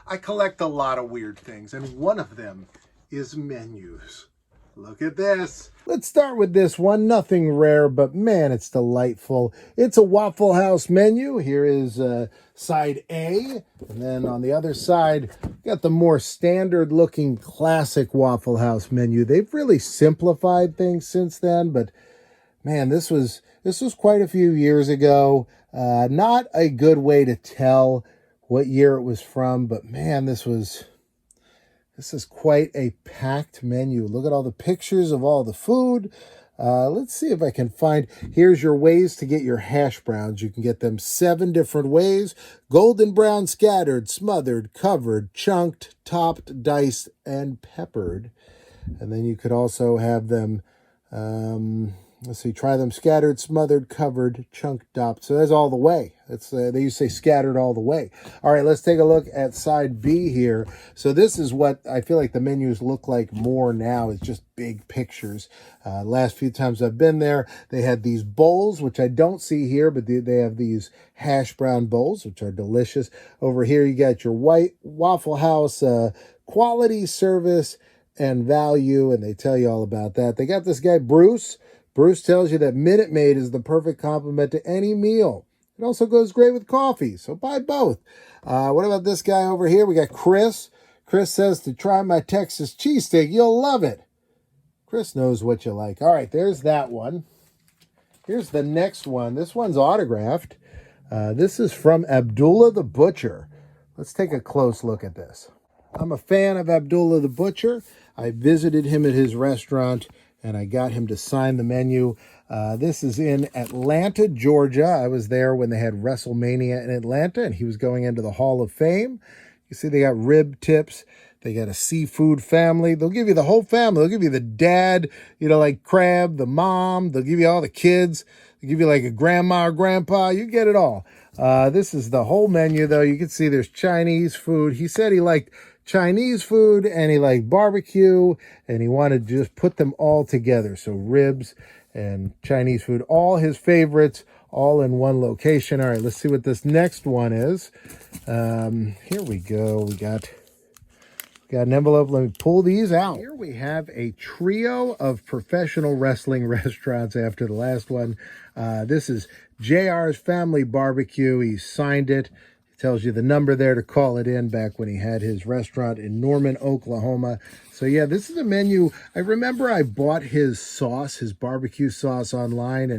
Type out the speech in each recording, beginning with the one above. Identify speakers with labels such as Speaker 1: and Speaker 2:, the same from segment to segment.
Speaker 1: I collect a lot of weird things, and one of them is menus. Look at this. Let's start with this one. Nothing rare, but man, it's delightful. It's a Waffle House menu. Here is side A. And then on the other side, got the more standard looking classic Waffle House menu. They've really simplified things since then, but man, this was quite a few years ago. Not a good way to tell what year it was from, but man, this is quite a packed menu. Look at all the pictures of all the food. Let's see if I can find. Here's your ways to get your hash browns. You can get them 7 different ways: golden brown, scattered, smothered, covered, chunked, topped, diced, and peppered. And then you could also have them, let's see, try them scattered, smothered, covered, chunked, topped. So that's all the way. That's they used to say scattered all the way. All right, let's take a look at side B here. So this is what I feel like the menus look like more now. It's just big pictures. Last few times I've been there, they had these bowls, which I don't see here, but they have these hash brown bowls, which are delicious. Over here, you got your white Waffle House quality, service, and value, and they tell you all about that. They got this guy, Bruce. Bruce tells you that Minute Maid is the perfect complement to any meal. It also goes great with coffee, so buy both. What about this guy over here? We got Chris. Chris says to try my Texas cheesesteak. You'll love it. Chris knows what you like. All right, there's that one. Here's the next one. This one's autographed. This is from Abdullah the Butcher. Let's take a close look at this. I'm a fan of Abdullah the Butcher. I visited him at his restaurant, and I got him to sign the menu. This is in Atlanta, Georgia. I was there when they had WrestleMania in Atlanta, and he was going into the Hall of Fame. You see they got rib tips. They got a seafood family. They'll give you the whole family. They'll give you the dad, like crab, the mom. They'll give you all the kids. They'll give you like a grandma or grandpa. You get it all. This is the whole menu, though. You can see there's Chinese food. He said he liked Chinese food and he liked barbecue, and he wanted to just put them all together. So ribs and Chinese food, all his favorites, all in one location. All right, let's see what this next one is. Here we go. We got an envelope. Let me pull these out. Here we have a trio of professional wrestling restaurants after the last one. This is JR's Family Barbecue. He signed it. Tells you the number there to call it in back when he had his restaurant in Norman, Oklahoma. So yeah, this is a menu. I remember I bought his sauce, his barbecue sauce online,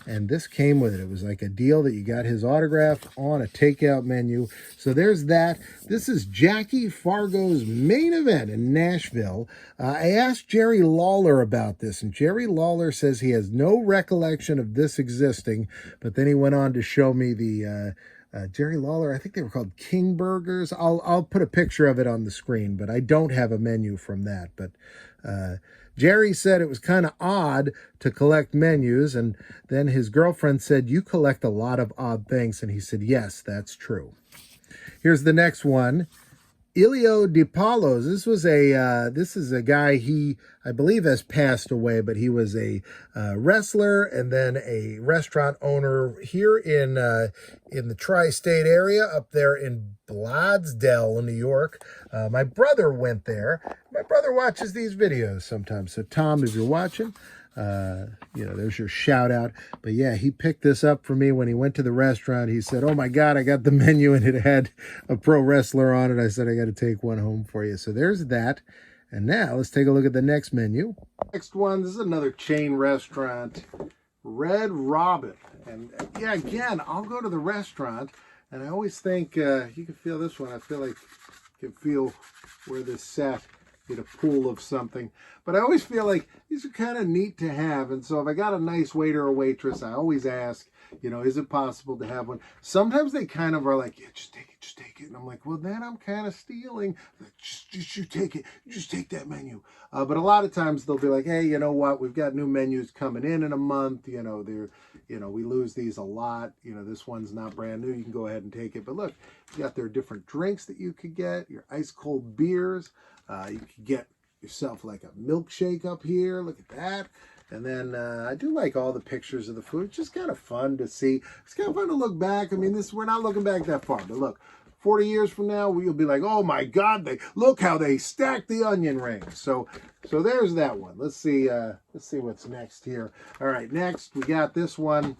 Speaker 1: and this came with it. It was like a deal that you got his autograph on a takeout menu. So there's that. This is Jackie Fargo's Main Event in Nashville. I asked Jerry Lawler about this, and Jerry Lawler says he has no recollection of this existing, but then he went on to show me the Jerry Lawler, I think they were called King Burgers. I'll put a picture of it on the screen, but I don't have a menu from that. But Jerry said it was kind of odd to collect menus, and then his girlfriend said, "You collect a lot of odd things," and he said, "Yes, that's true." Here's the next one. Elio Di Palos. This is a guy, I believe has passed away, but he was a wrestler and then a restaurant owner here in the tri-state area up there in Bladesdell, New York. My brother went there. My brother watches these videos sometimes. So Tom, if you're watching, there's your shout out. But yeah, he picked this up for me when he went to the restaurant. He said, "Oh my God, I got the menu and it had a pro wrestler on it." I said, "I got to take one home for you." So there's that. And now let's take a look at the next menu. Next one, this is another chain restaurant, Red Robin. And yeah, again, I'll go to the restaurant and I always think, you can feel this one. I feel like you can feel where this sat. Get a pool of something. But I always feel like these are kind of neat to have. And so if I got a nice waiter or waitress, I always ask, is it possible to have one? Sometimes they kind of are like, "Yeah, just take it, just take it." And I'm like, well, then I'm kind of stealing. Like, just you take it. Just take that menu. But a lot of times they'll be like, "Hey, you know what? We've got new menus coming in a month. We lose these a lot. This one's not brand new. You can go ahead and take it." But look, you got their different drinks that you could get, your ice cold beers. You could get yourself like a milkshake up here. Look at that. And then I do like all the pictures of the food. It's just kind of fun to see. It's kind of fun to look back. I mean, we're not looking back that far. But look, 40 years from now, we'll be like, oh my God, look how they stacked the onion rings. So there's that one. Let's see what's next here. All right, next we got this one.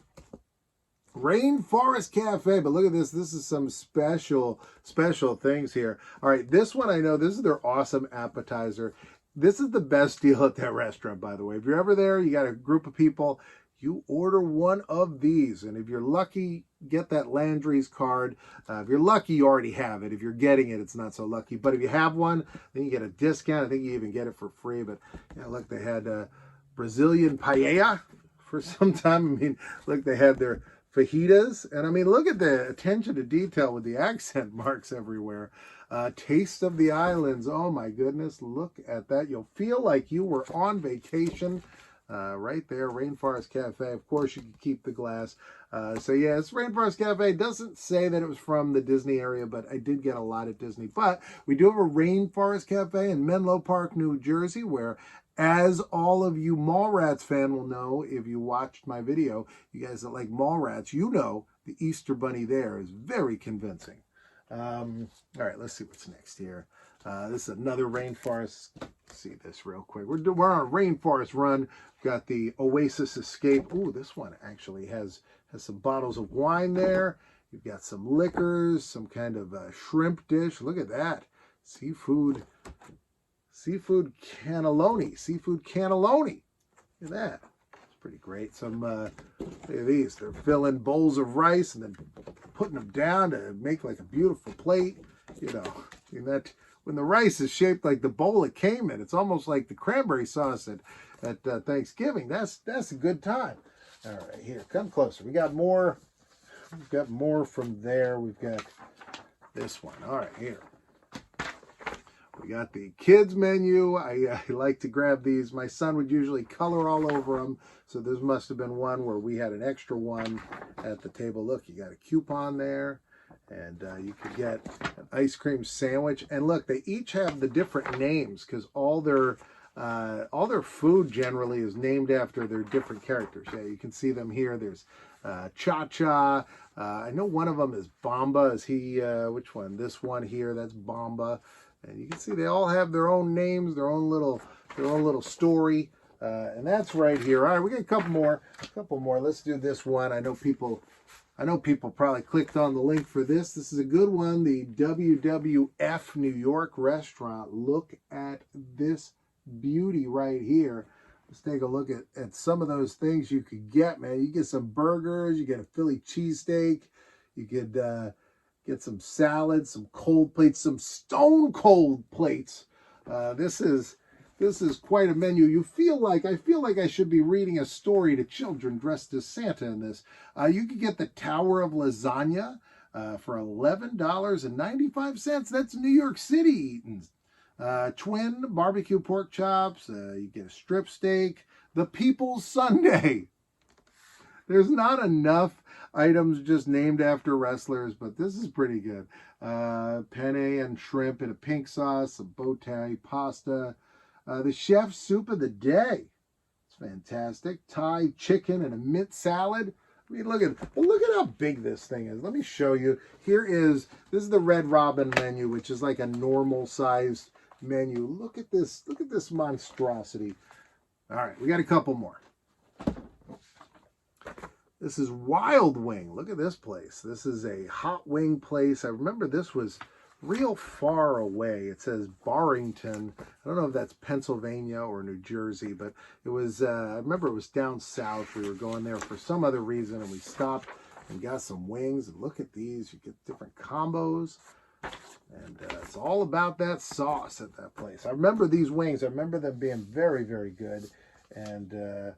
Speaker 1: Rainforest Cafe, but look at this. This is some special things here. All right, this one I know, this is their awesome appetizer. This is the best deal at that restaurant, by the way. If you're ever there, you got a group of people, you order one of these. And if you're lucky, get that Landry's card. If you're lucky, you already have it. If you're getting it, it's not so lucky. But if you have one, then you get a discount. I think you even get it for free. But yeah, look, they had Brazilian paella for some time. I mean, look, they had their fajitas. And I mean, look at the attention to detail with the accent marks everywhere. Taste of the Islands. Oh my goodness, look at that. You'll feel like you were on vacation. Right there, Rainforest Cafe. Of course, you can keep the glass. So yeah, it's Rainforest Cafe. It doesn't say that it was from the Disney area, but I did get a lot at Disney. But we do have a Rainforest Cafe in Menlo Park, New Jersey, where, as all of you Mallrats fan will know, if you watched my video, you guys that like Mallrats, you know the Easter Bunny there is very convincing. All right, let's see what's next here. This is another Rainforest. Let's see this real quick. We're on a Rainforest run. We've got the Oasis Escape. Ooh, this one actually has some bottles of wine there. You've got some liquors, some kind of shrimp dish. Look at that. Seafood cannelloni. Seafood cannelloni. Look at that. It's pretty great. Some, look at these. They're filling bowls of rice and then putting them down to make like a beautiful plate. You know, I mean, that when the rice is shaped like the bowl it came in, it's almost like the cranberry sauce at Thanksgiving. That's a good time. All right, here, come closer. We got more. We've got more from there. We've got this one. All right, here. We got the kids menu. I like to grab these. My son would usually color all over them. So this must have been one where we had an extra one at the table. Look, you got a coupon there. And you could get an ice cream sandwich. And look, they each have the different names because all their food generally is named after their different characters. Yeah, you can see them here. There's Cha-Cha. I know one of them is Bomba. Is he, which one? This one here, that's Bomba. And you can see they all have their own names, their own little story. And that's right here. All right, we got a couple more. Let's do this one. I know people probably clicked on the link for this. This is a good one. The WWF New York restaurant. Look at this beauty right here. Let's take a look at some of those things you could get, man. You get some burgers. You get a Philly cheesesteak. You could get some salads, some cold plates, some stone cold plates. This is quite a menu. I feel like I should be reading a story to children dressed as Santa in this. You could get the Tower of Lasagna for $11.95. That's New York City eating. Twin barbecue pork chops. You get a strip steak. The People's Sundae. There's not enough items just named after wrestlers, but this is pretty good. Penne and shrimp in a pink sauce, some bow tie pasta. The chef's soup of the day. It's fantastic. Thai chicken and a mint salad. I mean, look at how big this thing is. Let me show you. This is the Red Robin menu, which is like a normal sized menu. Look at this monstrosity. All right, we got a couple more. This is Wild Wing. Look at this place. This is a hot wing place. I remember this was real far away. It says Barrington. I don't know if that's Pennsylvania or New Jersey, but it was, I remember it was down south. We were going there for some other reason, and we stopped and got some wings. And look at these. You get different combos. And it's all about that sauce at that place. I remember these wings. I remember them being very, very good. And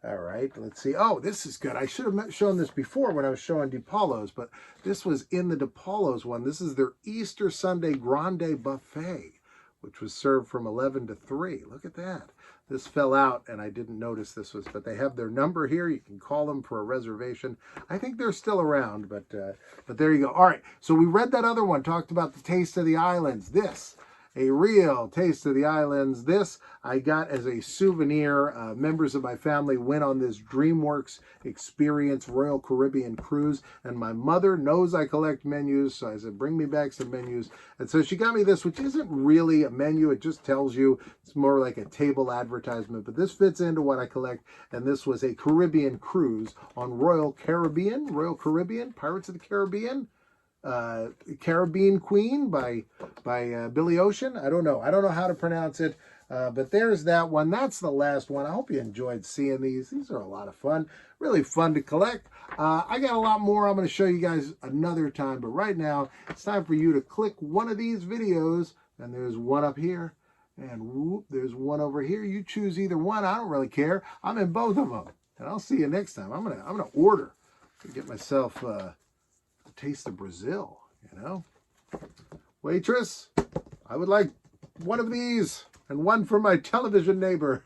Speaker 1: all right, let's see. Oh, this is good. I should have shown this before when I was showing DiPaolo's, but this was in the DiPaolo's one. This is their Easter Sunday Grande Buffet, which was served from 11 to 3. Look at that. This fell out, and I didn't notice this was, but they have their number here. You can call them for a reservation. I think they're still around, but there you go. All right, so we read that other one, talked about the Taste of the Islands. This A real taste of the islands. This I got as a souvenir. Members of my family went on this DreamWorks Experience Royal Caribbean cruise, and my mother knows I collect menus, so I said, bring me back some menus. And so she got me this, which isn't really a menu. It just tells you. It's more like a table advertisement, but this fits into what I collect, and this was a Caribbean cruise on Royal Caribbean, Pirates of the Caribbean. Caribbean Queen by Billy Ocean. I don't know how to pronounce it, but there's that one. That's the last one. I hope you enjoyed seeing these. These are a lot of fun, really fun to collect. I got a lot more I'm going to show you guys another time, but right now it's time for you to click one of these videos, and there's one up here, and whoop, there's one over here. You choose either one. I don't really care. I'm in both of them, and I'll see you next time. I'm gonna order to get myself taste of Brazil, you know. Waitress, I would like one of these and one for my television neighbor.